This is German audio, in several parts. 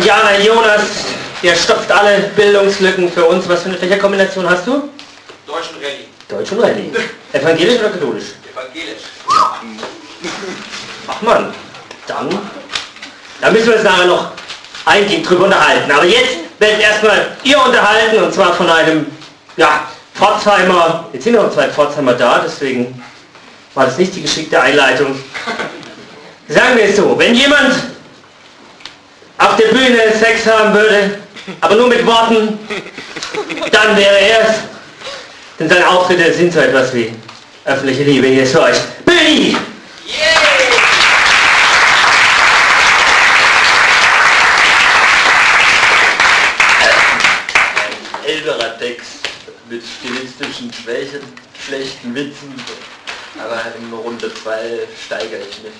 Ja, mein Jonas, der stopft alle Bildungslücken für uns. Was für eine Fächerkombination hast du? Deutsch und Rallye. Deutsch und Rallye. Evangelisch oder katholisch? Evangelisch. Ach Mann, dann müssen wir uns nachher noch eingehend drüber unterhalten. Aber jetzt werdet erstmal ihr unterhalten, und zwar von einem, ja, Pforzheimer. Jetzt sind noch 2 Pforzheimer da, deswegen war das nicht die geschickte Einleitung. Sagen wir es so, wenn jemand auf der Bühne Sex haben würde, aber nur mit Worten, dann wäre er es. Denn seine Auftritte sind so etwas wie öffentliche Liebe. Hier ist für euch Böni! Ein älterer Text mit stilistischen Schwächen, schlechten Witzen, aber in Runde 2 steigere ich mich.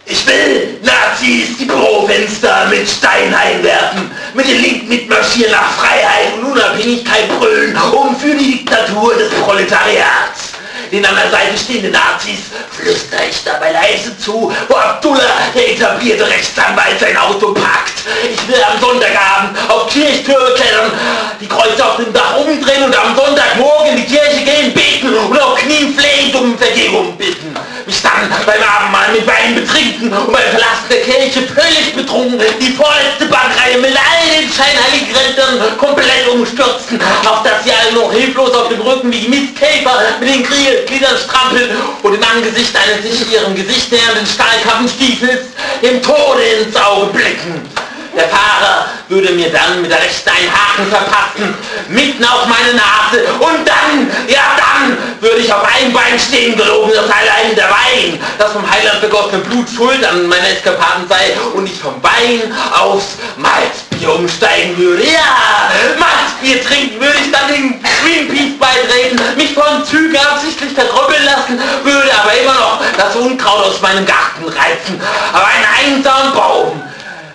Ich will Nazis die Bürofenster mit Stein einwerfen, mit den Linken mitmarschieren nach Freiheit und Unabhängigkeit brüllen, um für die Diktatur des Proletariats. Den an der Seite stehenden Nazis flüstere ich dabei leise zu, wo Abdullah, der etablierte Rechtsanwalt, sein Auto parkt. Ich will am Sonntagabend auf Kirchtürme klettern, die Kreuze auf dem Dach umdrehen und am Sonntagmorgen in die Kirche gehen, beten und auf Knien flehend um Vergebung bitten. Mich dann beim Abendmahl mit Wein betrinken und beim Verlassen der Kirche völlig betrunken die vorletzte Bankreihe mit all den scheinheiligen Rentnern komplett umstürzen, auf dass sie alle noch hilflos auf dem Rücken wie Mistkäfer mit den Gliedern strampeln und im Angesicht eines sich ihrem Gesicht nähernden Stahlkappenstiefels dem Tode ins Auge blicken. Der Fahrer würde mir dann mit der rechten einen Haken verpassen, mitten auf meine Nase, und dann, ja dann, würde ich auf einem Bein stehen geloben, dass allein der Wein, das vom Heiland begossene Blut schuld an meiner Eskapaden sei und ich vom Wein aufs Malzbier umsteigen würde. Ja, Malzbier trinken würde ich dann den Greenpeace beitreten, mich von Zügen absichtlich vertröppeln lassen, würde aber immer noch das Unkraut aus meinem Garten reißen. Aber einen einsamen Baum,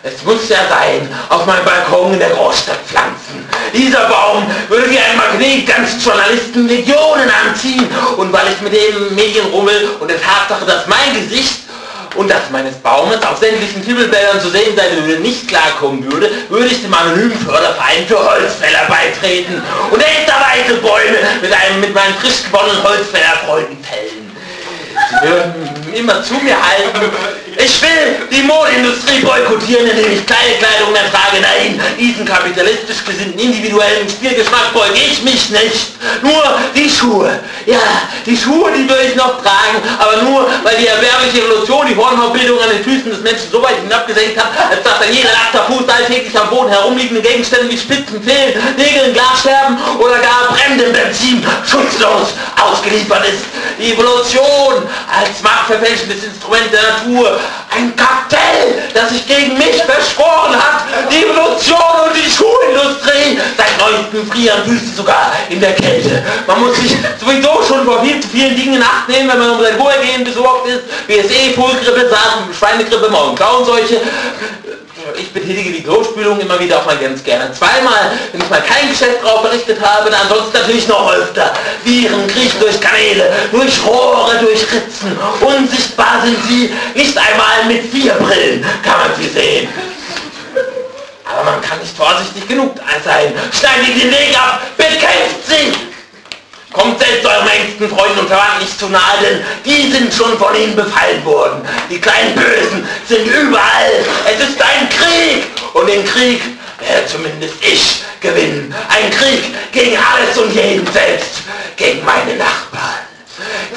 es muss ja sein, auf meinem Balkon in der Großstadt pflanzen. Dieser Baum würde wie ein Magnet ganz Journalisten Legionen anziehen. Und weil ich mit dem Medienrummel und der Tatsache, dass mein Gesicht und das meines Baumes auf sämtlichen Himmelbildern zu sehen sein würde, nicht klarkommen würde, würde ich dem anonymen Förderverein für Holzfäller beitreten und hektarweite Bäume mit meinen frisch gewonnenen Holzfällerfreunden fällen. Sie würden immer zu mir halten. Ich will die Modeindustrie boykottieren, indem ich keine Kleidung mehr trage. Nein, diesen kapitalistisch gesinnten individuellen Spielgeschmack beuge ich mich nicht. Nur die Schuhe. Ja, die Schuhe, die würde ich noch tragen, aber nur, weil die erbärmliche Evolution die Hornhautbildung an den Füßen des Menschen so weit hinabgesenkt hat, als dass dann jeder nackter Fuß alltäglich am Boden herumliegende Gegenstände wie Spitzen, Fehlen, Nägeln, Glasscherben oder gar brennendem Benzin schutzlos ausgeliefert ist. Die Evolution als machtverfälschendes Instrument der Natur, ein Kartell, das sich gegen mich verschworen hat, die Evolution und die Schuhindustrie, seit neuestem frieren Füße sogar in der Kälte. Man muss sich sowieso schon vor viel zu vielen Dingen in Acht nehmen, wenn man um sein Wohlgehen besorgt ist, BSE, Vollgrippe, SARS, Schweinegrippe, Magen-Darm-Seuche. Ich betätige die Klospülung immer wieder auch mal ganz gerne. Zweimal, wenn ich mal kein Geschäft drauf verrichtet habe, dann ansonsten natürlich noch öfter. Viren kriechen durch Kanäle, durch Rohre, durch Ritzen. Unsichtbar sind sie, nicht einmal mit 4 Brillen kann man sie sehen. Aber man kann nicht vorsichtig genug sein. Schneidet den Weg ab, bekämpft sie! Kommt selbst euren engsten Freunden und Verwandten nicht zu nahe, denn die sind schon von ihnen befallen worden. Die kleinen Bösen sind überall. Es ist ein Krieg. Und den Krieg werde zumindest ich gewinnen. Ein Krieg gegen alles und jeden, selbst gegen meine Nachbarn.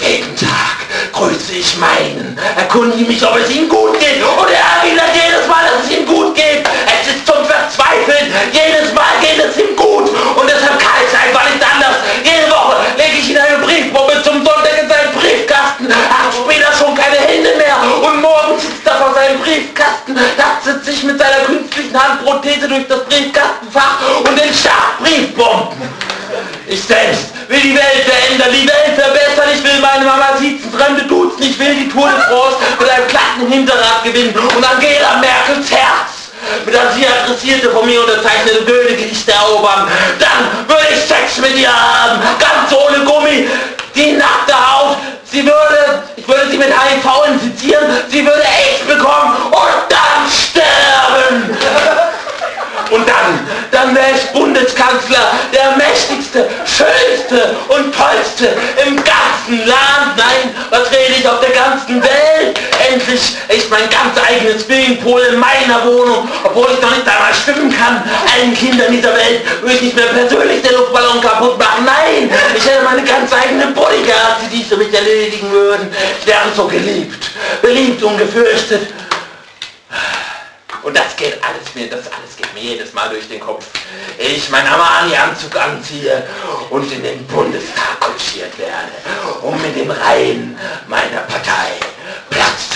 Jeden Tag grüße ich meinen, erkundige mich, ob es ihm gut geht, und er erwidert jedes Mal, dass es ihm gut geht. Es ist zum Verzweifeln, jedes Mal geht es ihm gut, und deshalb kann es einfach nicht anders. Jede Woche lege ich ihm eine Briefbombe zum Sonntag in seinen Briefkasten, hat später schon keine Hände mehr, und morgen sitzt er vor seinem Briefkasten, tastet sich mit seiner künstlichen Handprothese durch das Briefkastenfach und entschärft Briefbomben. Ich selbst will die Welt verändern, die Welt verbessern. Ich will meine Mama siezen, fremde duzen. Ich will die Tour de France mit einem glatten Hinterrad gewinnen und Angela Merkels Herz mit an sie adressierte, von mir unterzeichnete Goethe-Gedichte erobern. Dann würde ich Sex mit ihr haben, ganz ohne Gummi, die nackte Haut. Ich würde sie mit HIV infizieren. passieren, sie würde AIDS bekommen und dann sterben. Und dann wäre ich Bundeskanzler, der mächtigste, schönste und tollste im ganzen Land. Nein, was rede ich, auf der ganzen Welt. Endlich ist mein ganz eigenes Swimmingpool in meiner Wohnung, obwohl ich noch nicht einmal schwimmen kann. Allen Kindern dieser Welt würde ich nicht mehr persönlich den Luftballon kaputt machen. Nein, ich hätte meine ganz eigene Bodyguards, die dies für mich erledigen würden. Ich wäre so geliebt, beliebt und gefürchtet. Und das alles geht mir jedes Mal durch den Kopf. Ich meinen Armani-Anzug anziehe und in den Bundestag kutschiert werde, um mit dem Reihen meiner Partei Platz